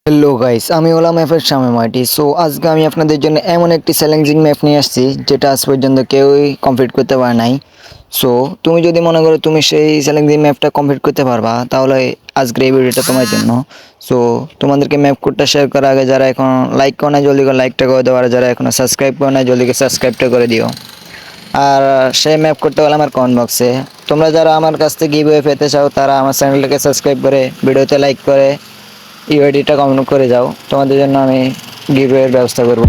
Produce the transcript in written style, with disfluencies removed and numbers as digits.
Hello guys, আমি হলাম এফের Shamim মাইটি। So আজকে আমি আপনাদের জন্য এমন একটি চ্যালেঞ্জিং ম্যাপ নিয়ে আসছি যেটা আজ পর্যন্ত কেউই কমপ্লিট করতে পারে নাই। সো তুমি যদি মনে করো তুমি সেই চ্যালেঞ্জিং ম্যাপটা কমপ্লিট করতে পারবা, তাহলে আজকের এই ভিডিওটা তোমার জন্য। সো তোমাদেরকে ম্যাপ কোডটা শেয়ার করার আগে যারা এখন লাইক করে না, জলদি করে লাইকটা করে দেওয়া, আর যারা এখনো সাবস্ক্রাইব করে না, জলদি করে সাবস্ক্রাইবটা করে দিও। আর সেই ম্যাপ কোডটা হলো আমার কমেন্ট বক্সে। তোমরা যারা আমার কাছ থেকে গিভওয়ে পেতে চাও তারা আমার চ্যানেলটাকে সাবস্ক্রাইব করে ভিডিওতে লাইক করে ইউআইডিটা কমেন্ট করে যাও, তোমাদের জন্য আমি গিভওয়ের ব্যবস্থা করব।